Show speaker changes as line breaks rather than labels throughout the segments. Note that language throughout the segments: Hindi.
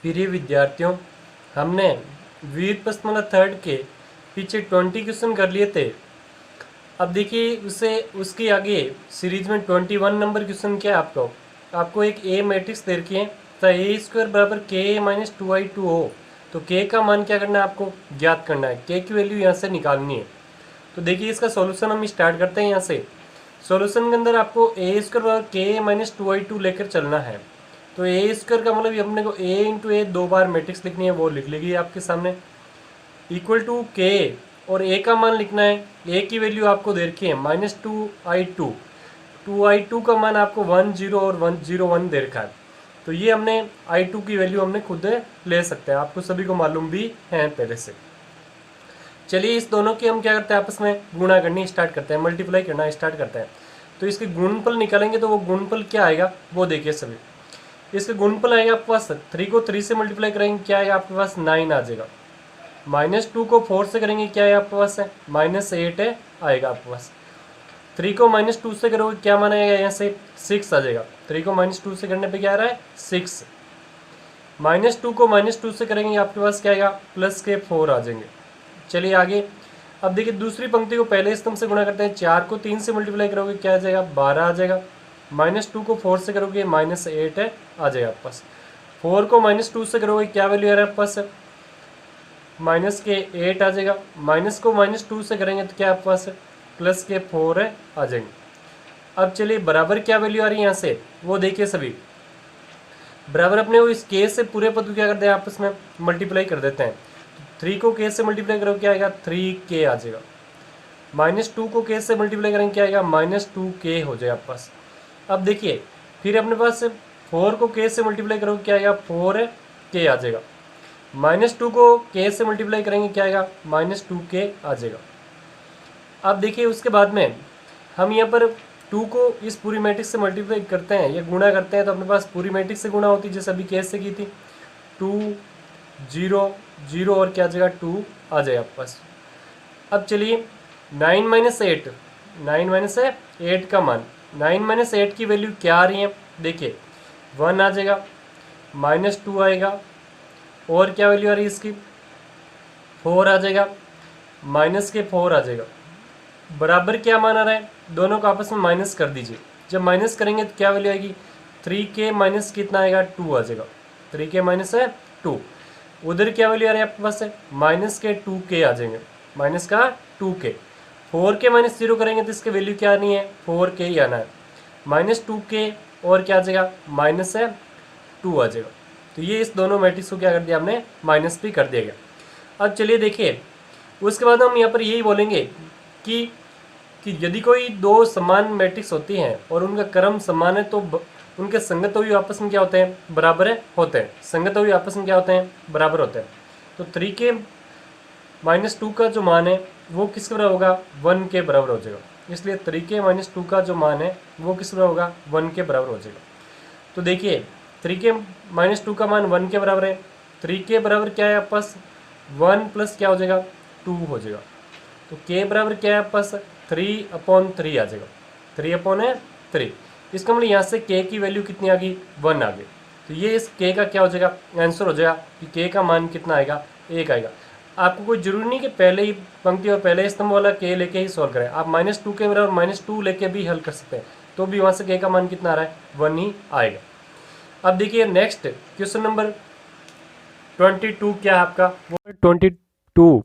प्रिय विद्यार्थियों, हमने व्युत्पन्न थर्ड के पीछे 20 क्वेश्चन कर लिए थे। अब देखिए उसके आगे सीरीज में 21 नंबर क्वेश्चन क्या है आपको एक ए मैट्रिक्स दे रखी है, तो ए स्क्वायर बराबर के माइनस 2i2 हो तो के का मान क्या करना है, आपको ज्ञात करना है। के की वैल्यू यहाँ से निकालनी है। तो देखिए इसका सॉल्यूशन हम स्टार्ट करते हैं यहाँ से। सॉल्यूशन के अंदर आपको ए स्क्वायर बराबर के माइनस 2i2 लेकर चलना है। तो ए स्क्वायर का मतलब अपने को ए इंटू ए 2 बार मैट्रिक्स लिखनी है, वो लिख लेगी आपके सामने, इक्वल टू के, और ए का मान लिखना है। ए की वैल्यू आपको दे रखी है -2i2। 2i2 का मान आपको 10 और 101 दे रखा है। तो ये हमने i2 की वैल्यू हमने खुद ले सकते हैं, आपको सभी को मालूम भी है पहले से। चलिए इस दोनों की हम क्या करते हैं, आपस में गुणा करनी स्टार्ट करते हैं, मल्टीप्लाई करना स्टार्ट करते हैं। तो इसके गुणनफल निकालेंगे तो वो गुणनफल क्या आएगा वो देखिए सभी। इसका गुणनफल आएगा आपके पास 3 को 3 से मल्टीप्लाई करेंगे क्या आएगा आपके पास 9 आ जाएगा। -2 को 4 से करेंगे क्या है आपके पास है -8 है आएगा आपके पास। 3 को -2 से करोगे क्या मान आएगा यहाँ से 6 आ जाएगा। 3 को -2 से करने पे क्या आ रहा है 6। -2 को -2 से करेंगे आपके पास क्या आएगा प्लस के 4 आ जाएंगे। चलिए आगे। अब देखिए दूसरी पंक्ति को पहले स्तंभ से गुणा करते हैं। 4 को 3 से मल्टीप्लाई करोगे क्या आ जाएगा 12 आ जाएगा। -2 को 4 से करोगे -8 है आ जाएगा आपके पास। 4 को -2 से करोगे क्या वैल्यू आ रहा है आपके पास -8 आ जाएगा। माइनस को -2 से करेंगे तो क्या आपके पास प्लस के 4 है आ जाएंगे। अब चलिए बराबर क्या वैल्यू आ रही है यहाँ से वो देखिए सभी। बराबर अपने वो इस के से पूरे पद को क्या करते हैं आपस में मल्टीप्लाई कर देते हैं। 3 को के से मल्टीप्लाई करोगे क्या आएगा 3k आ जाएगा। -2 को के से मल्टीप्लाई करेंगे क्या आएगा -2k हो जाएगा आपके पास। अब देखिए फिर अपने पास 4 को के से मल्टीप्लाई करोगे क्या आएगा 4k आ जाएगा। -2 को k से मल्टीप्लाई करेंगे क्या आएगा -2k आ जाएगा। अब देखिए उसके बाद में हम यहाँ पर 2 को इस पूरी मैट्रिक्स से मल्टीप्लाई करते हैं या गुणा करते हैं तो अपने पास पूरी मैट्रिक्स से गुणा होती है जैसे अभी केस से की थी। 2 0 0 और क्या आ जाएगा 2 आ जाएगा आपके पास। अब चलिए 9 - 8 का मान 9 - 8 की वैल्यू क्या आ रही है देखिए 1 आ जाएगा, -2 आएगा और क्या वैल्यू आ रही है इसकी 4 आ जाएगा, -4 आ जाएगा। बराबर क्या मान आ रहा है दोनों को आपस में माइनस कर दीजिए। जब माइनस करेंगे तो क्या वैल्यू आएगी 3k माइनस कितना आएगा 2 आ जाएगा। 3k माइनस है 2। उधर क्या वैल्यू आ रही है आपके पास है -2k आ जाएंगे, -2k। 4k -0 करेंगे तो इसकी वैल्यू क्या आनी है 4k ही आना है। -2k और क्या आ जाएगा -2 आ जाएगा। तो ये इस दोनों मैट्रिक्स को क्या कर दिया हमने माइनस भी कर दिया गया। अब चलिए देखिए उसके बाद हम यहाँ पर यही बोलेंगे कि यदि कोई दो समान मैट्रिक्स होती हैं और उनका क्रम समान है तो उनके संगत हुए आपस में क्या होते हैं बराबर होते हैं। संगत हुए आपस में क्या होते हैं बराबर होते हैं। तो 3k -2 का जो मान है वो किसके बराबर होगा 1 के बराबर हो जाएगा। इसलिए 3k -2 का जो मान है वो किस बराबर होगा 1 के बराबर हो जाएगा। तो देखिए 3k -2 का मान 1 के बराबर है। 3k बराबर क्या है आपके पास 1 प्लस क्या हो जाएगा 2 हो जाएगा। तो k बराबर क्या है आपके पास 3/3 आ जाएगा। 3/3 इसका मतलब यहाँ से k की वैल्यू कितनी आ गई 1 आ गई। तो ये इस k का क्या हो जाएगा आंसर हो जाएगा कि k का मान कितना आएगा 1 आएगा। आपको कोई जरूरी नहीं कि पहले ही पंक्ति और पहले स्तंभ वाला k लेके ही सॉल्व करें। आप -2 के बराबर -2 लेके भी हल कर सकते हैं तो भी वहाँ से k का मान कितना आ रहा है 1 ही आएगा। अब देखिए नेक्स्ट क्वेश्चन नंबर 22 क्या है आपका वो 22।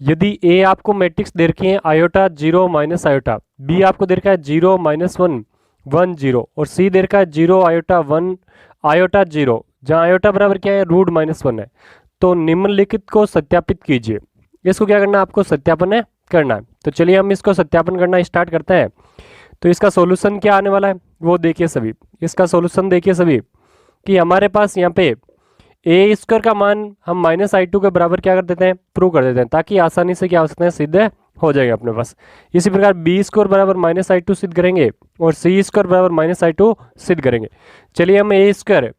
यदि ए आपको मैट्रिक्स दे रखी है आयोटा 0 - आयोटा, बी आपको दे रखा है 0 - 1 1 0 और सी दे रखा है 0 आयोटा 1 आयोटा 0 जहाँ आयोटा बराबर क्या है √-1 है, तो निम्नलिखित को सत्यापित कीजिए। इसको क्या करना है आपको सत्यापन है करना है। तो चलिए हम इसको सत्यापन करना स्टार्ट करते हैं। तो इसका सॉल्यूशन क्या आने वाला है वो देखिए सभी। इसका सॉल्यूशन देखिए सभी कि हमारे पास यहाँ पे ए स्क्वायर का मान हम -i2 के बराबर क्या कर देते हैं प्रूव कर देते हैं ताकि आसानी से क्या हो सकते हैं सिद्ध हो जाएगा अपने पास। इसी प्रकार बी स्क्वायर बराबर -i2 सिद्ध करेंगे और सी स्क्वायर बराबर -i2 सिद्ध करेंगे। चलिए हम ए स्क्वायर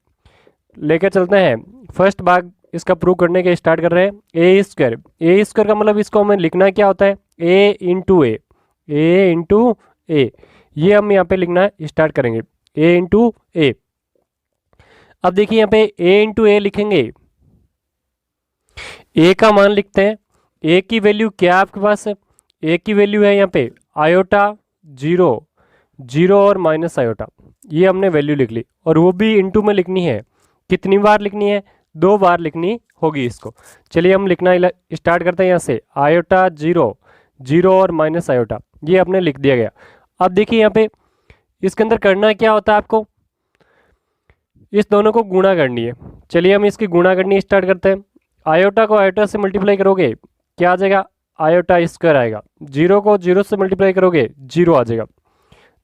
लेकर चलते हैं। फर्स्ट भाग इसका प्रूव करने के स्टार्ट कर रहे हैं। ए स्क्वायर का मतलब इसको हमें लिखना क्या होता है ए इंटू ए, ये हम यहाँ पे लिखना स्टार्ट करेंगे ए इंटू ए। अब देखिए यहाँ पे a इंटू ए लिखेंगे, a का मान लिखते हैं। a की वैल्यू क्या आपके पास है, a की वैल्यू है यहाँ पे आयोटा, जीरो, जीरो और माइनस आयोटा, ये हमने वैल्यू लिख ली और वो भी इंटू में लिखनी है। कितनी बार लिखनी है, 2 बार लिखनी होगी इसको। चलिए हम लिखना स्टार्ट करते हैं यहाँ से, आयोटा, जीरो, जीरो और माइनस आयोटा, ये आपने लिख दिया गया। अब देखिए यहाँ पे इसके अंदर करना क्या होता है आपको, इस दोनों को गुणा करनी है। चलिए हम इसकी गुणा करनी स्टार्ट करते हैं। आयोटा को आयोटा से मल्टीप्लाई करोगे क्या आ जाएगा, आयोटा स्क्वायर आएगा। जीरो को जीरो से मल्टीप्लाई करोगे जीरो आ जाएगा।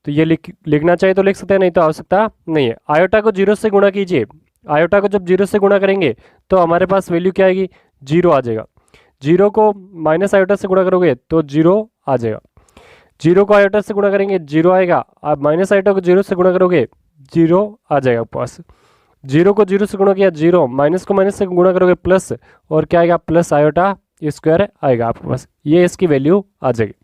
तो ये लिखना चाहिए तो लिख सकते हैं, नहीं तो आवश्यकता नहीं है। आयोटा को जीरो से गुणा कीजिए, आयोटा को जब जीरो से गुणा करेंगे तो हमारे पास वैल्यू क्या आएगी, जीरो आ जाएगा। जीरो को माइनस आयोटा से गुणा करोगे तो जीरो आ जाएगा। जीरो को आयोटा से गुणा करेंगे जीरो आएगा, अब माइनस आयोटा को जीरो से गुणा करोगे जीरो आ जाएगा पास। जीरो को जीरो से गुणा किया जीरो, माइनस को माइनस से गुणा करोगे प्लस, और क्या आएगा प्लस आयोटा स्क्वायर आएगा आपके पास, ये इसकी वैल्यू आ जाएगी।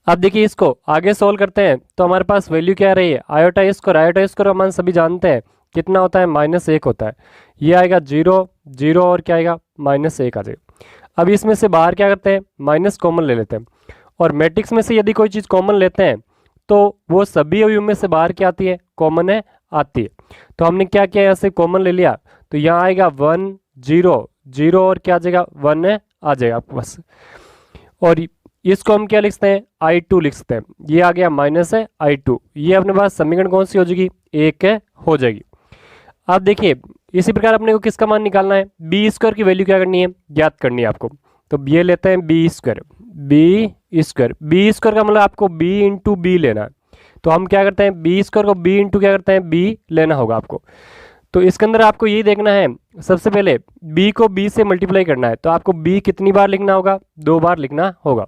अब देखिए इसको आगे सोल्व करते हैं तो हमारे पास वैल्यू क्या रही है, आयोटा स्क्वायर, आयोटा स्क्वायर का मान सभी जानते हैं कितना होता है, -1 होता है। ये आएगा जीरो, जीरो और क्या आएगा -1 आ जाएगा। अब इसमें से बाहर क्या करते हैं, माइनस कॉमन ले लेते हैं, और मैट्रिक्स में से यदि कोई चीज़ कॉमन लेते हैं तो वो सभी अवयव में से बाहर क्या आती है, कॉमन है आती है। तो हमने क्या किया, यहाँ से कॉमन ले लिया तो यहाँ आएगा 1 0 0 और क्या आ जाएगा 1 आ जाएगा आपके पास। और इसको हम क्या लिख सकते हैं, I2 लिख सकते हैं। ये आ गया माइनस है I2, ये अपने पास समीकरण कौन सी हो जाएगी, 1 हो जाएगी। अब देखिए इसी प्रकार अपने को किसका मान निकालना है, बी स्क्वायर की वैल्यू क्या करनी है, ज्ञात करनी है आपको। तो ये लेते हैं B square, B square, B square का मतलब आपको बी इंटू बी लेना है। तो हम क्या करते हैं, बी स्क्वायर को बी इंटू क्या करते हैं, बी लेना होगा आपको। तो इसके अंदर आपको ये देखना है, सबसे पहले b को b से मल्टीप्लाई करना है, तो आपको b कितनी बार लिखना होगा, 2 बार लिखना होगा।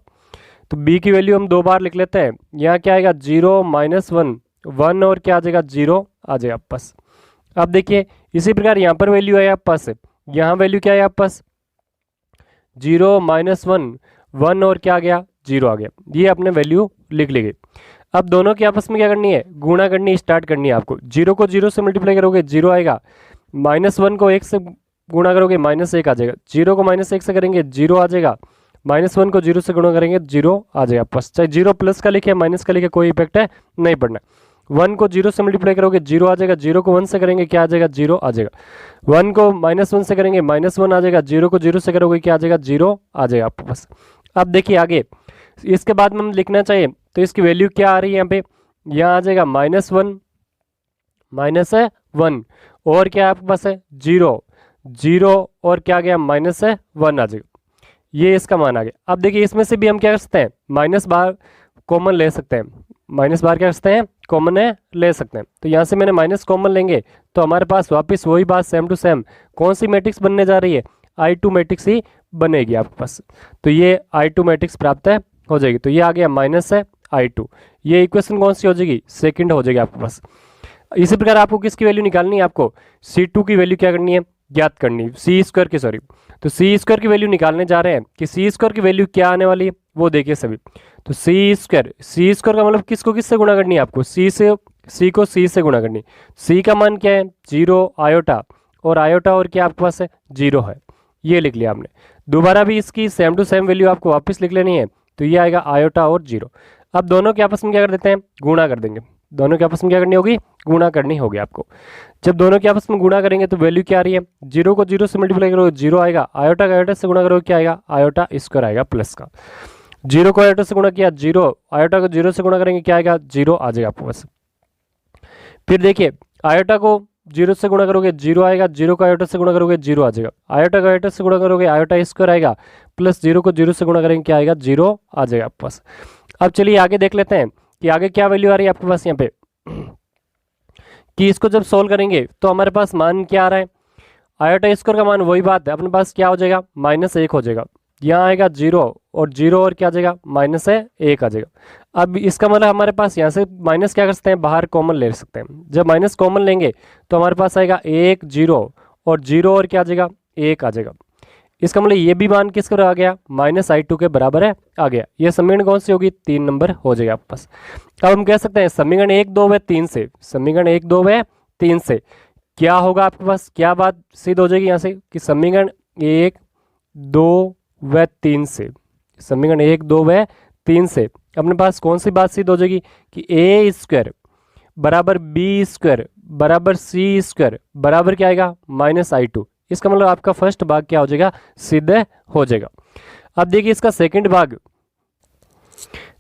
तो b की वैल्यू हम 2 बार लिख लेते हैं। यहाँ क्या आएगा 0 -1 1 और क्या आ जाएगा 0 आ जाएगा आपके पास। अब देखिए इसी प्रकार यहाँ पर वैल्यू है आपके पास, यहाँ वैल्यू क्या है आपके पास 0 -1 1 और क्या आ गया 0 आ गया। ये आपने वैल्यू लिख ली गई। अब दोनों की आपस में क्या करनी है, गुणा करनी स्टार्ट करनी है आपको। 0 को 0 से मल्टीप्लाई करोगे 0 आएगा, -1 को 1 से गुणा करोगे -1 आ जाएगा, 0 को -1 से करेंगे 0 आ जाएगा, -1 को 0 से गुणा करेंगे 0 आ जाएगा बस। चाहे 0 प्लस का लिखे माइनस का लिखे कोई इफेक्ट है नहीं पड़ना। 1 को 0 से मल्टीप्लाई करोगे 0 आ जाएगा, 0 को 1 से करेंगे क्या आ जाएगा 0 आ जाएगा। 1 को -1 से करेंगे -1 आ जाएगा, 0 को 0 से करोगे क्या आ जाएगा 0 आ जाएगा आपके पास। अब देखिए आगे इसके बाद में हम लिखना चाहिए तो इसकी वैल्यू क्या आ रही है यहाँ पे, यहाँ आ जाएगा -1 -1 और क्या आपके पास है 0 0 और क्या आ गया -1 आ जाएगा। ये इसका मान आ गया। अब देखिए इसमें से भी हम क्या कर सकते हैं, माइनस बार कॉमन ले सकते हैं, माइनस बार क्या कर सकते हैं कॉमन है ले सकते हैं। तो यहाँ से मैंने माइनस कॉमन लेंगे तो हमारे पास वापस वही बात सेम टू सेम कौन सी मैट्रिक्स बनने जा रही है, I2 मैट्रिक्स ही बनेगी आपके पास। तो ये I2 मैट्रिक्स प्राप्त है हो जाएगी। तो ये आ गया -I2, ये इक्वेशन कौन सी हो जाएगी, सेकंड हो जाएगी आपके पास। इसी प्रकार आपको किसकी वैल्यू निकालनी है, आपको C2 की वैल्यू क्या करनी है, ज्ञात करनी है, C स्क्वायर की सॉरी। तो C स्क्वायर की वैल्यू निकालने जा रहे हैं कि C स्क्वायर की वैल्यू क्या आने वाली है वो देखिए सभी। तो C स्क्वायर का मतलब किसको किससे गुणा करनी है आपको, C को C से गुणा करनी। C का मान क्या है 0 आयोटा और क्या आपके पास है 0 है, ये लिख लिया आपने। दोबारा भी इसकी सेम टू सेम वैल्यू आपको वापस लिख लेनी है। तो ये आएगा आयोटा और 0। अब दोनों के आपस में क्या कर देते हैं, गुणा कर देंगे। दोनों के आपस में क्या करनी होगी, गुणा करनी होगी आपको। जब दोनों के आपस में गुणा करेंगे तो वैल्यू क्या आ रही है, 0 को 0 से मल्टीप्लाई करोगे 0 आएगा, आयोटा का आयोटा से गुणा करोगे क्या आएगा, आयोटा स्क्वायर आएगा प्लस का। 0 को आयोटा से गुणा किया 0, आयोटा को 0 से गुणा करेंगे क्या आएगा 0 आ जाएगा आपको बस। फिर देखिए आयोटा को 0 से गुणा करोगे 0 आएगा, 0 को आयोटा से गुणा करोगे 0 आ जाएगा, आयोटा का आयोटा से गुणा करोगे आयोटा स्क्वायर आएगा प्लस 0 को 0 से गुणा करेंगे क्या आएगा 0 आ जाएगा आपके पास। अब चलिए आगे देख लेते हैं कि आगे क्या वैल्यू आ रही है आपके पास यहाँ पे कि इसको जब सोल्व करेंगे तो हमारे पास मान क्या आ रहा है, आयोटा स्क्वायर का मान वही बात है अपने पास क्या हो जाएगा -1 हो जाएगा। यहाँ आएगा 0 और क्या आ जाएगा -1 आ जाएगा। अब इसका मतलब हमारे पास यहाँ से माइनस क्या कर सकते हैं, बाहर कॉमन ले सकते हैं। जब माइनस कॉमन लेंगे तो हमारे पास आएगा 1 0 और क्या आ जाएगा 1 आ जाएगा। इसका मतलब ये भी मान किस आ गया -I2 के बराबर है आ गया। ये समीकरण कौन सी होगी 3 नंबर हो जाएगा आपके पास। अब हम कह सकते हैं समीकरण 1 2 व 3 से, समीकरण 1 2 व 3 से क्या होगा आपके पास, क्या बात सिद्ध हो जाएगी यहाँ से कि समीकरण 1, 2 व 3 से, समीकरण 1, 2 व 3 से अपने पास कौन सी बात सिद्ध हो जाएगी कि ए स्क्वायर बराबर बी स्क्वायर बराबर सी स्क्वायर बराबर क्या आएगा -i2। इसका मतलब आपका फर्स्ट भाग क्या हो जाएगा, सिद्ध हो जाएगा। अब देखिए इसका सेकंड भाग,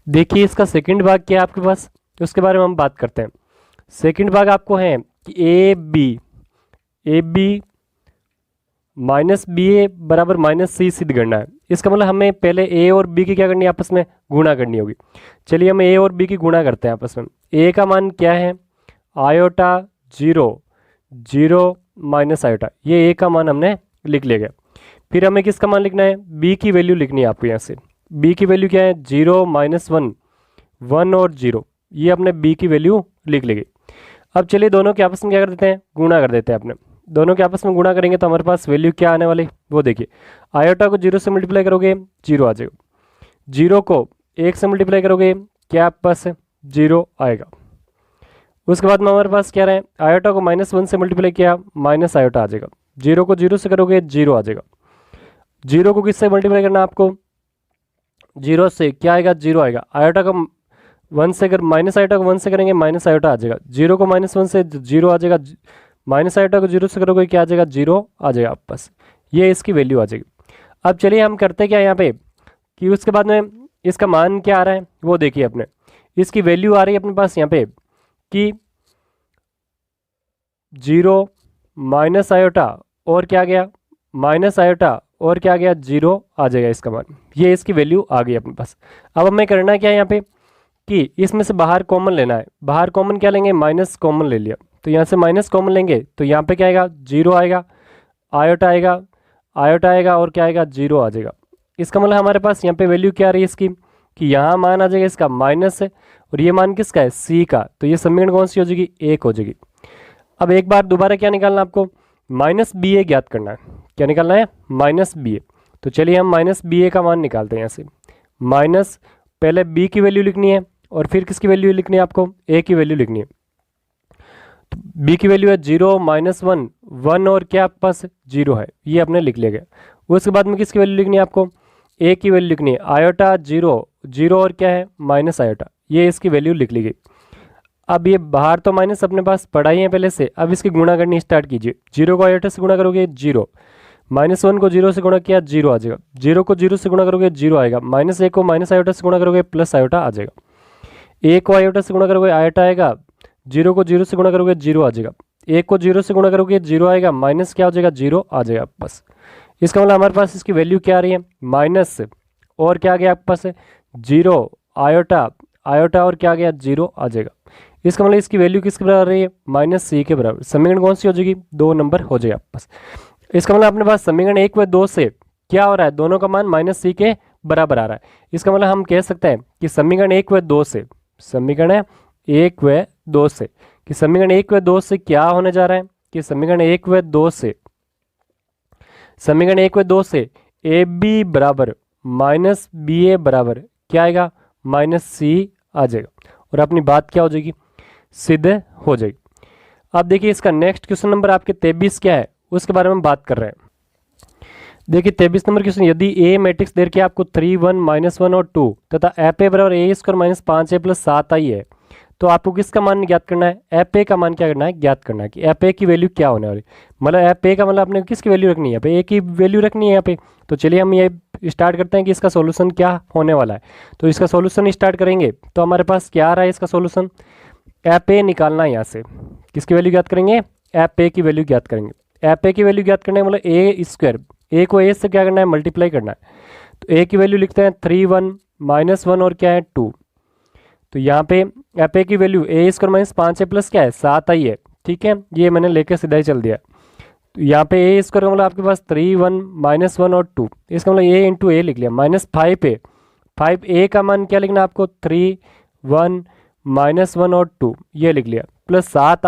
देखिए इसका सेकंड भाग क्या है आपके पास, उसके बारे में हम बात करते हैं। सेकंड भाग आपको है कि ए बी माइनस बी ए बराबर -c सिद्ध करना है। इसका मतलब हमें पहले ए और बी की क्या करनी है, आपस में गुणा करनी होगी। चलिए हम ए और बी की गुणा करते हैं आपस में। ए का मान क्या है, आयोटा 0 0 माइनस आयोटा, ये ए का मान हमने लिख लिया गया। फिर हमें किसका मान लिखना है, बी की वैल्यू लिखनी है आपको यहाँ से। बी की वैल्यू क्या है, 0 -1 1 और 0, ये अपने बी की वैल्यू लिख लेगी। अब चलिए दोनों के आपस में क्या कर देते हैं, गुणा कर देते हैं अपने। दोनों के आपस में गुणा करेंगे तो हमारे पास वैल्यू क्या आने वाली, वो देखिए। आयोटा को 0 से मल्टीप्लाई करोगे 0 आ जाएगा, 0 को 1 से मल्टीप्लाई करोगे क्या आपके पास 0 आएगा। उसके बाद में हमारे पास क्या रहे, आयोटा को -1 से मल्टीप्लाई किया माइनस आयोटा आ जाएगा। 0 को 0 से करोगे 0 आ जाएगा। 0 को किससे मल्टीप्लाई करना है आपको, 0 से क्या आएगा, 0 आएगा। आयोटा को 1 से, अगर माइनस आयोटा को 1 से करेंगे माइनस आयोटा आ जाएगा। 0 को -1 से 0 आ जाएगा, माइनस आयोटा को 0 से करोगे क्या आ जाएगा, 0 आ जाएगा आप पास। ये इसकी वैल्यू आ जाएगी। अब चलिए हम करते क्या यहाँ पे कि उसके बाद में इसका मान क्या आ रहा है वो देखिए अपने। इसकी वैल्यू आ रही है अपने पास यहाँ पे कि 0 माइनस आयोटा और क्या गया, माइनस आयोटा और क्या गया, 0 आ जाएगा इसका मान। ये इसकी वैल्यू आ गई अपने पास। अब हमें करना है क्या यहाँ पे कि इसमें से बाहर कॉमन लेना है। बाहर कॉमन क्या लेंगे, माइनस कॉमन ले लिया, तो यहाँ से माइनस कॉमन लेंगे तो यहाँ पे क्या आएगा, 0 आएगा, आयोटा आएगा, आयोटा आएगा और क्या आएगा, 0 आ जाएगा। इसका मतलब हमारे पास यहाँ पे वैल्यू क्या आ रही है इसकी कि यहाँ मान आ जाएगा इसका माइनस है, और ये मान किसका है, सी का। तो ये समीकरण कौन सी हो जाएगी, 1 हो जाएगी। अब एक बार दोबारा क्या निकालना आपको, -ba ज्ञात करना है। क्या निकालना है, -ba। तो चलिए हम -ba का मान निकालते हैं यहाँ से। माइनस पहले b की वैल्यू लिखनी है और फिर किसकी वैल्यू लिखनी है आपको, a की वैल्यू लिखनी है। तो b की वैल्यू है 0 -1 1 और क्या आपके पास 0 है, ये आपने लिख लिया गया। उसके बाद में किसकी वैल्यू लिखनी है आपको, a की वैल्यू लिखनी है। आयोटा 0 0 और क्या है माइनस आयोटा, ये इसकी वैल्यू लिख ली गई। अब ये बाहर तो माइनस अपने पास पढ़ा ही है पहले से, अब इसकी गुणा करनी स्टार्ट कीजिए। 0 को आयोटा से गुणा करोगे 0, -1 को 0 से गुणा किया 0 आ जाएगा। 0 को 0 से गुणा करोगे 0 आएगा। -1 को माइनस आयोटा से गुणा करोगे प्लस आयोटा आ जाएगा। 1 को आयोटा से गुणा करोगे आयोटा आएगा। 0 को 0 से गुणा करोगे 0 आ जाएगा। 1 को 0 से गुणा करोगे 0 आएगा, माइनस क्या हो जाएगा, 0 आ जाएगा आपके पास। इसका मतलब हमारे पास इसकी वैल्यू क्या आ रही है, माइनस और क्या आ गया आपके पास 0 आयोटा, आयोटा और क्या आ गया 0 आ जाएगा। इसका मतलब इसकी वैल्यू किसके बराबर आ रही है, -c के बराबर। समीकरण कौन सी हो जाएगी, 2 नंबर हो जाएगा आपके पास। इसका मतलब अपने पास समीकरण 1 व 2 से क्या हो रहा है, दोनों का मान -c के बराबर आ रहा है। इसका मतलब हम कह सकते हैं कि समीकरण 1 व 2 से, समीकरण 1 व 2 से कि समीकरण 1 व 2 से क्या होने जा रहा है कि समीकरण 1 व 2 से, समीकरण 1 व 2 से AB बराबर -BA बराबर क्या आएगा, -c आ जाएगा और अपनी बात क्या हो जाएगी, सिद्ध हो जाएगी। अब देखिए इसका नेक्स्ट क्वेश्चन नंबर आपके 23 क्या है उसके बारे में बात कर रहे हैं। देखिए 23 नंबर क्वेश्चन, यदि ए मैट्रिक्स दे के आपको 3 1 -1 और 2 तथा एफ ए बराबर ए स्क्वायर -5a + 7 आई है, तो आपको किसका मान ज्ञात करना है, एफ ए का मान क्या करना है, ज्ञात करना है कि एफ ए की वैल्यू क्या होने वाली। मतलब एफ ए का मतलब आपने किसकी वैल्यू रखनी है, यहाँ पे ए की वैल्यू रखनी है यहाँ पे। तो चलिए हम ये स्टार्ट करते हैं कि इसका सोल्यूशन क्या होने वाला है। तो इसका सोल्यूशन स्टार्ट करेंगे तो हमारे पास क्या आ रहा है इसका सोल्यूशन, एफ ए निकालना है यहाँ से। किसकी वैल्यू ज्ञात करेंगे, एफ ए की वैल्यू ज्ञात करेंगे। एफ ए की वैल्यू ज्ञात करने का मतलब ए स्क्वायर, ए को ए से क्या करना है, मल्टीप्लाई करना है। तो ए की वैल्यू लिखते हैं 3 1 -1 और क्या है 2। तो यहाँ पे एफ ए की वैल्यू ए स्क्वायर -5a + क्या है 7 आई है, ठीक है। ये मैंने लेकर सीधा ही चल दिया। तो यहाँ पे ए स्क्वायर का मतलब आपके पास 3 1 -1 और 2, इसका मतलब ए इंटू ए लिख लिया। -5a, 5a का मान क्या लिखना है आपको, 3 1 -1 और 2 ये लिख लिया, प्लस 7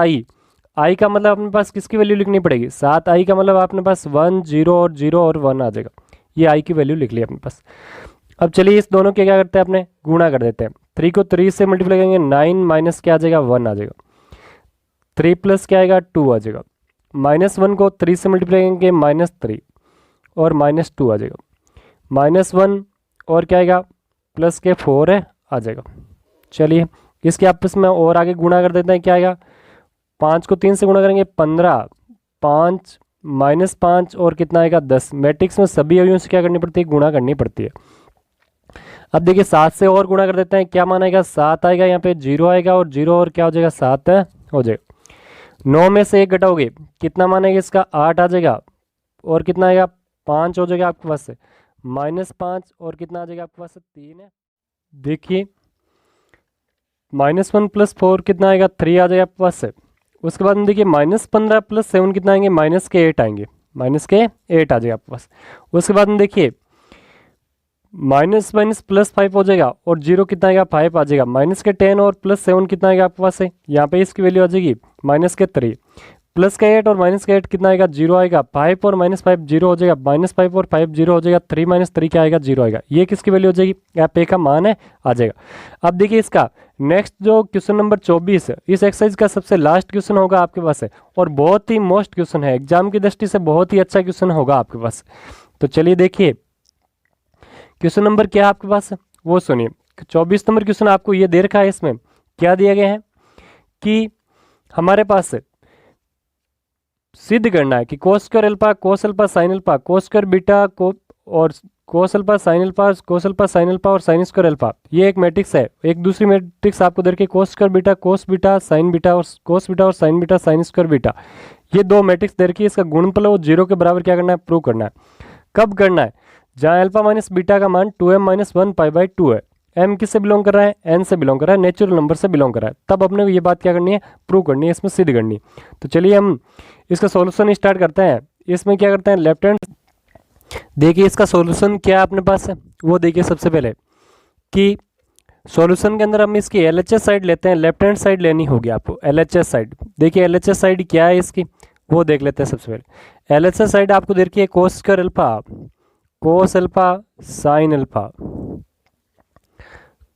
आई का मतलब अपने पास किसकी वैल्यू लिखनी पड़ेगी, 7 आई का मतलब अपने पास 1 0 और 0 और 1 आ जाएगा। ये आई की वैल्यू लिख ली अपने पास। अब चलिए इस दोनों के क्या करते हैं, अपने गुणा कर देते हैं। 3 को 3 से मल्टीप्लाई करेंगे 9 माइनस क्या आ जाएगा 1 आ जाएगा। 3 प्लस क्या आएगा 2 आ जाएगा। -1 को 3 से मल्टीप्लाई करेंगे -3 और -2 आ जाएगा। -1 और क्या आएगा प्लस के 4 है आ जाएगा। चलिए इसके आपस में और आगे गुणा कर देते हैं, क्या आएगा 5 को 3 से गुणा करेंगे 15, 5 -5 और कितना आएगा 10। मैट्रिक्स में सभी अवयवों से क्या करनी पड़ती है गुणा करनी पड़ती है। अब देखिए 7 से और गुणा कर देते हैं, क्या मान आएगा 7 आएगा, यहाँ पे 0 आएगा और 0 और क्या हो जाएगा 7 हो जाएगा। 9 में से 1 घटाओगे कितना मान आएगा इसका 8 आ जाएगा और कितना आएगा 5 हो जाएगा आपके पास से -5 और कितना आ जाएगा आपके पास से 3 है। देखिए -1 + 4 कितना आएगा 3 आ जाएगा आपके पास से। उसके बाद में देखिए -15 + 7 कितना आएंगे -8 आएंगे, -8 आ जाएगा आपके पास। उसके बाद में देखिए -+5 हो जाएगा और 0 कितना आएगा 5 आ जाएगा। -10 और +7 कितना आएगा आपके पास से, यहाँ पे इसकी वैल्यू आ जाएगी -3 +8 और -8 कितना आएगा 0 आएगा। 5 और -5 0 हो जाएगा, -5 और 5 0 हो जाएगा, 3 - 3 क्या आएगा 0 आएगा। ये किसकी वैल्यू हो जाएगी यहाँ पे का मान है आ जाएगा। अब देखिए इसका नेक्स्ट जो क्वेश्चन नंबर 24 है, इस एक्सरसाइज का सबसे लास्ट क्वेश्चन होगा आपके पास है और बहुत ही मोस्ट क्वेश्चन है, एग्जाम की दृष्टि से बहुत ही अच्छा क्वेश्चन होगा आपके पास। तो चलिए देखिए क्वेश्चन नंबर क्या है आपके पास वो सुनिए। 24 नंबर क्वेश्चन आपको ये दे रखा है, इसमें क्या दिया गया है कि हमारे पास सिद्ध करना है कि कोस स्क्वायर अल्फा कोस alpha sine alpha cos square beta को और कोस अल्फा साइन अल्फा कोस अल्फा साइन अल्फा और साइन स्क्वायर अल्फा, ये एक मैट्रिक्स है। एक दूसरी मैट्रिक्स आपको दे रखी कोस स्क्वायर बीटा कोस बीटा साइन बीटा और कोस बीटा और sign beta sine square beta, ये दो मैट्रिक्स दे रखी है। इसका गुणनफल वो 0 के बराबर क्या करना है प्रूव करना है। कब करना है जहाँ अल्फा माइनस बीटा का मान 2m - 1 π/2 है। m किससे बिलोंग कर रहा है n से बिलोंग कर रहा है, नेचुरल नंबर से बिलोंग कर रहा है। तब अपने को ये बात क्या करनी है प्रूव करनी है, इसमें सिद्ध करनी है। तो चलिए हम इसका सॉल्यूशन स्टार्ट करते हैं। इसमें क्या करते हैं लेफ्ट हैंड देखिए इसका सॉल्यूशन क्या है अपने पास है वो देखिए। सबसे पहले कि सॉल्यूशन के अंदर हम इसकी LHS साइड लेते हैं, लेफ्ट हैंड साइड लेनी होगी आपको LHS साइड। देखिए LHS साइड क्या है इसकी वो देख लेते हैं। सबसे पहले LHS साइड आपको दे रखी है कोस स्क्वायर अल्फा कोस अल्फा साइन अल्फा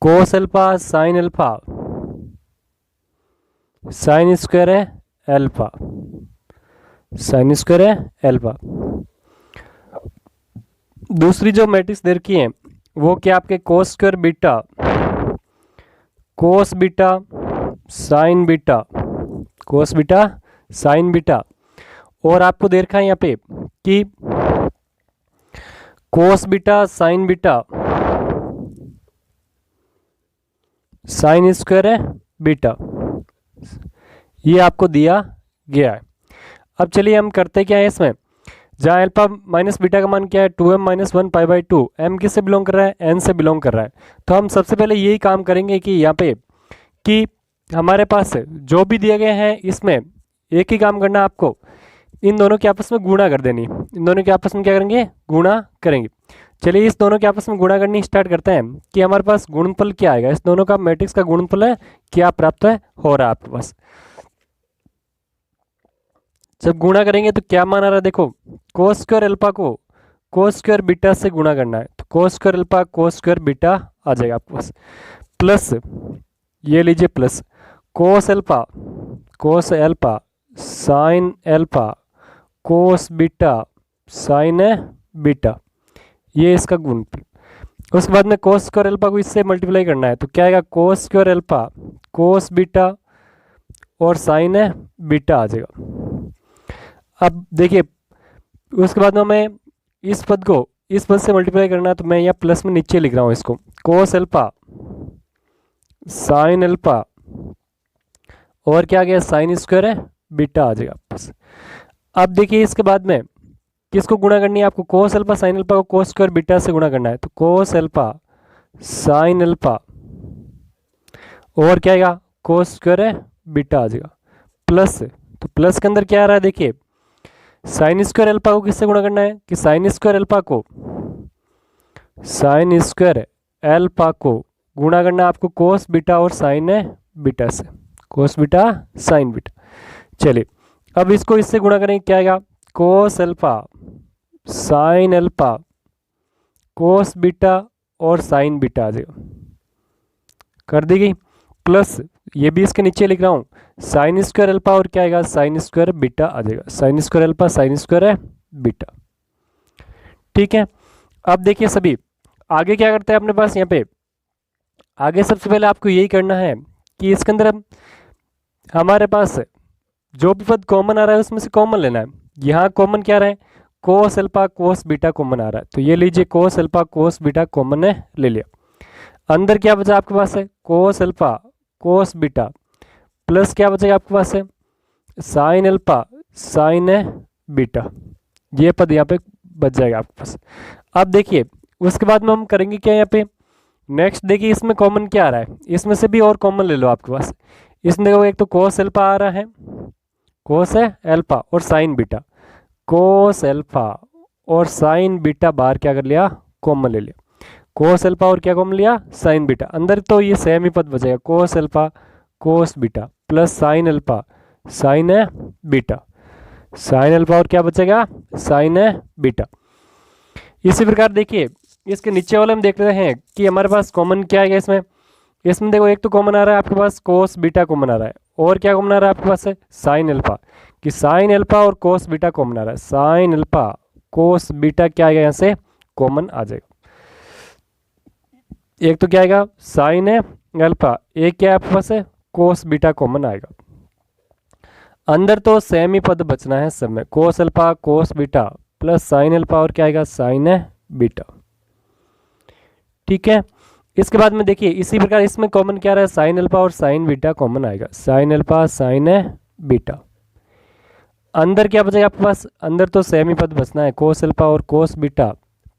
कोस alpha sine alpha sine square है अल्फा साइन स्क्वायर है अल्फा। दूसरी जो मैट्रिक्स दे रखी है वो क्या आपके कोस स्क्वायर बीटा कोस बीटा साइन बीटा कोस बीटा साइन बीटा, और आपको दे रखा है यहाँ पे कि कोस beta sine beta sine square है बीटा, ये आपको दिया गया है। अब चलिए हम करते क्या है इसमें, जहाँ अल्फा माइनस बीटा का मान क्या है 2m - 1 π/2, m किससे बिलोंग कर रहा है n से बिलोंग कर रहा है। तो हम सबसे पहले यही काम करेंगे कि यहाँ पे कि हमारे पास जो भी दिए गए हैं इसमें एक ही काम करना आपको, इन दोनों के आपस में गुणा कर देनी। इन दोनों के आपस में क्या करेंगे गुणा करेंगे। चलिए इस दोनों के आपस में गुणा करनी स्टार्ट करते हैं कि हमारे पास गुणनफल क्या आएगा। इस दोनों का मैट्रिक्स का गुणनफल है क्या प्राप्त है हो रहा है आपके पास। जब गुणा करेंगे तो क्या मान आ रहा है देखो, कोस स्क्वायर अल्फा को कोस स्क्वायर बीटा से गुणा करना है तो cos square alpha cos square beta आ जाएगा आपके पास, प्लस ये लीजिए plus cos alpha sine alpha cos beta sine beta, ये इसका गुणनफल। उसके बाद में कोस स्क्वायर अल्फा को इससे मल्टीप्लाई करना है तो क्या आएगा कोस स्क्वायर अल्फा कोस बीटा और साइन बीटा आ जाएगा। अब देखिए उसके बाद में हमें इस पद को इस पद से मल्टीप्लाई करना है तो मैं यहाँ प्लस में नीचे लिख रहा हूँ इसको, कोस अल्फा साइन अल्फा और क्या आ गया साइन स्क्वायर है बीटा आ जाएगा आपस। अब देखिए इसके बाद में किसको गुणा करनी है आपको, कोस अल्फा साइन अल्फा को कोस स्क्वायर बीटा से गुणा करना है तो कोस अल्फा साइन अल्फा और क्या आएगा कोस स्क्वायर है बीटा आ जाएगा, प्लस तो प्लस के अंदर क्या आ रहा है देखिए साइन स्क्वायर अल्फा को किससे गुणा करना है कि साइन स्क्वायर अल्फा को साइन स्क्वायर अल्फा को गुणा करना है आपको कोस बीटा और साइन बीटा से, कोस बीटा साइन बीटा। चलिए अब इसको इससे गुणा करेंगे क्या आएगा कोस alpha sine alpha cos beta और साइन बीटा आ जाएगा, कर दी गई। प्लस ये भी इसके नीचे लिख रहा हूँ साइन स्क्वायर अल्फा और क्या आएगा साइन स्क्वायर बीटा आ जाएगा, sine square alpha sine square है बीटा। ठीक है, अब देखिए सभी आगे क्या करते हैं अपने पास यहाँ पे, आगे सबसे पहले आपको यही करना है कि इसके अंदर हमारे पास जो भी पद कॉमन आ रहा है उसमें से कॉमन लेना है। यहाँ कॉमन क्या रहा है, cos alpha cos beta common आ रहा है, तो ये लीजिए cos alpha cos beta common ने ले लिया। अंदर क्या बचा आपके पास है cos alpha cos beta plus क्या बचेगा आपके पास है साइन अल्फा साइन बीटा, ये पद यहाँ पे बच जाएगा आपके पास। अब देखिए उसके बाद में हम करेंगे क्या यहाँ पे, नेक्स्ट देखिए इसमें कॉमन क्या आ रहा है, इसमें से भी और कॉमन ले लो आपके पास। इसमें देखो एक तो कोस अल्फा आ रहा है, कोस है अल्फा और साइन बीटा, कोस अल्फा और साइन बीटा बाहर क्या कर लिया कॉमन ले लिया, कोस अल्फा और क्या कॉमन लिया साइन बीटा, अंदर तो ये सेम ही पद बचेगा कोस alpha cos beta plus sign alpha sine है बीटा, साइन अल्फा और क्या बचेगा साइन है बीटा। इसी प्रकार देखिए इसके नीचे वाले हम देख रहे हैं कि हमारे पास कॉमन क्या है इसमें, इसमें देखो एक तो कॉमन आ रहा है आपके पास कोस बीटा कॉमन आ रहा है और क्या कॉमन आ रहा है आपके पास है साइन अल्फा, कि साइन अल्फा और कोस बीटा कॉमन आ रहा है, साइन अल्फा कोस बीटा क्या आएगा यहाँ से कॉमन आ जाएगा। एक तो क्या आएगा साइन है अल्फा, एक क्या है आपके पास है कोस बीटा कॉमन आएगा, अंदर तो सेम ही पद बचना है सब में, कोस alpha cos beta plus sine alpha और क्या आएगा साइन है बीटा। ठीक है, इसके बाद में देखिए इसी प्रकार इसमें कॉमन क्या रहा है साइन अल्फा और साइन बीटा कॉमन आएगा, साइन अल्फा साइन है बीटा। अंदर क्या बचेगा आपके पास, अंदर तो सेम ही पद बचना है कोस अल्फा और कोस beta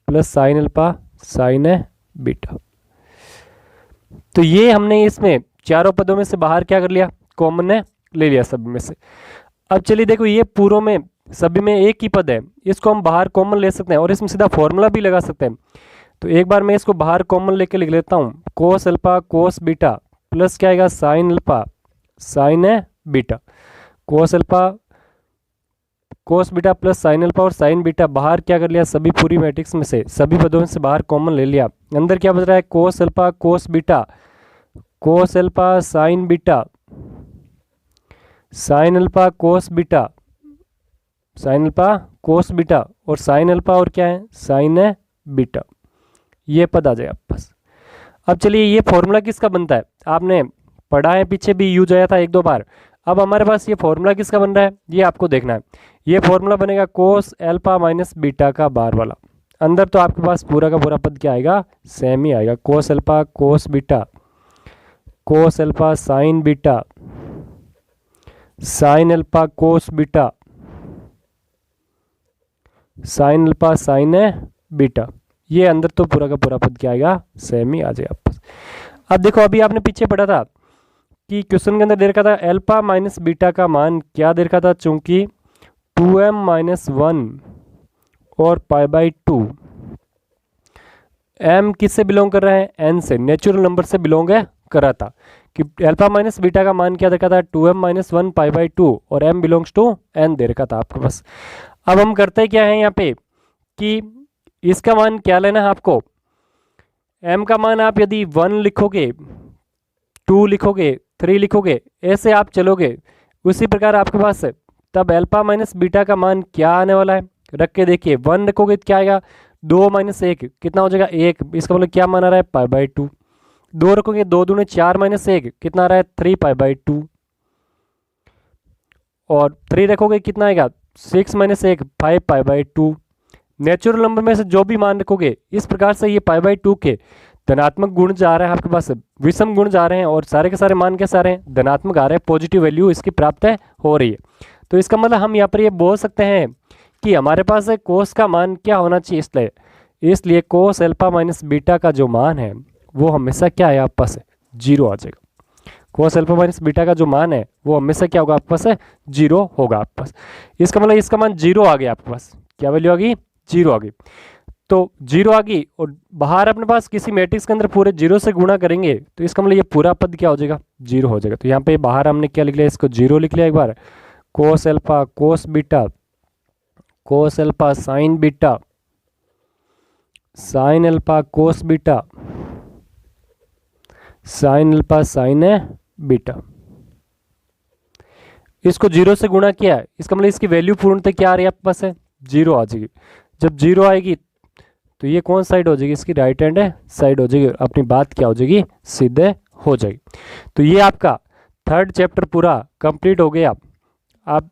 plus sign alpha sine है बीटा। तो ये हमने इसमें चारों पदों में से बाहर क्या कर लिया कॉमन ने ले लिया सब में से। अब चलिए देखो ये पूरों में सभी में एक ही पद है, इसको हम बाहर कॉमन ले सकते हैं और इसमें सीधा फॉर्मूला भी लगा सकते हैं। तो एक बार मैं इसको बाहर कॉमन लेके लिख लेता हूँ, कोस अल्फा कोस बीटा प्लस क्या आएगा साइन अल्फा साइन है beta, cos alpha cos beta plus sine alpha और साइन बीटा बाहर क्या कर लिया सभी पूरी मैट्रिक्स में से सभी पदों में से बाहर कॉमन ले लिया। अंदर क्या बच रहा है cos alpha cos beta, cos alpha sine beta, sine alpha cos beta, sine alpha cos beta और साइन अल्फा और क्या है साइन है बीटा, ये पद आ जाएगा बस। अब चलिए ये फॉर्मूला किसका बनता है आपने पढ़ा है, पीछे भी यूज आया था एक दो बार। अब हमारे पास ये फॉर्मूला किसका बन रहा है ये आपको देखना है, ये फॉर्मूला बनेगा कोस अल्फा माइनस बीटा का बार वाला। अंदर तो आपके पास पूरा का पूरा पद क्या आएगा सेम ही आएगा, कोस alpha cos beta, cos alpha sine beta, sine alpha cos beta, sine alpha sine है बीटा, ये अंदर तो पूरा का पूरा पद क्या आएगा सेम ही आ जाएगा आपस। अब देखो अभी आपने पीछे पढ़ा था कि क्वेश्चन के अंदर दे रखा था अल्फा माइनस बीटा का मान क्या दे रखा था, चूंकि 2m माइनस 1 और पाई बाई 2, m किससे बिलोंग कर रहा है n से, नेचुरल नंबर से बिलोंग कर रहा था कि अल्फा माइनस बीटा का मान क्या दे रखा था 2m माइनस 1 पाई बाई 2 और m बिलोंग्स टू n दे रखा था आपके पास। अब हम करते क्या है यहाँ पे कि इसका मान क्या लेना है आपको, m का मान आप यदि 1 लिखोगे 2 लिखोगे 3 लिखोगे ऐसे आप चलोगे उसी प्रकार आपके पास है, तब अल्फा माइनस बीटा का मान क्या आने वाला है रख के देखिए 1 रखोगे क्या आएगा 2 माइनस 1 कितना हो जाएगा 1, इसका मतलब क्या मान आ रहा है पाई बाई 2, 2 रखोगे 2 दूने 4 माइनस 1 कितना आ रहा है 3 पाई बाई 2, और 3 रखोगे कितना आएगा 6 minus 1 5 pi by 2। Natural number में से जो भी मान रखोगे इस प्रकार से ये पाई बाई 2 के धनात्मक गुण जा रहा है आपके पास, विषम गुण जा रहे हैं और सारे के सारे मान कैसे आ रहे हैं धनात्मक आ रहे हैं, पॉजिटिव वैल्यू इसकी प्राप्त हो रही है। तो इसका मतलब हम यहाँ पर ये बोल सकते हैं कि हमारे पास कोस का मान क्या होना चाहिए, इसलिए कोस अल्फा माइनस बीटा का जो मान है वो हमेशा क्या है आपके पास जीरो आ जाएगा, कोस अल्फा माइनस बीटा का जो मान है वो हमेशा क्या होगा आपके पास जीरो होगा आपके पास। इसका मतलब इसका मान जीरो आ गया आपके पास, क्या वैल्यू आ गई जीरो आ गई, तो जीरो आ गई और बाहर अपने पास किसी मैट्रिक्स के अंदर पूरे जीरो से गुणा करेंगे तो इसका मतलब ये पूरा पद क्या हो जाएगा जीरो हो जाएगा। तो यहाँ पे बाहर हमने क्या लिख लिया इसको जीरो लिख लिया एक बार, cos alpha cos beta, cos alpha sine beta, sine alpha cos beta, sine alpha sine है बीटा। इसको 0 से गुणा किया है, इसका मतलब इसकी वैल्यू पूर्णतः क्या आ रही है आपके पास है, 0 आ जाएगी। जब 0 आएगी तो ये कौन साइड हो जाएगी, इसकी राइट हैंड साइड हो जाएगी, अपनी बात क्या हो जाएगी, सीधे हो जाएगी। तो ये आपका थर्ड चैप्टर पूरा कंप्लीट हो गया। आप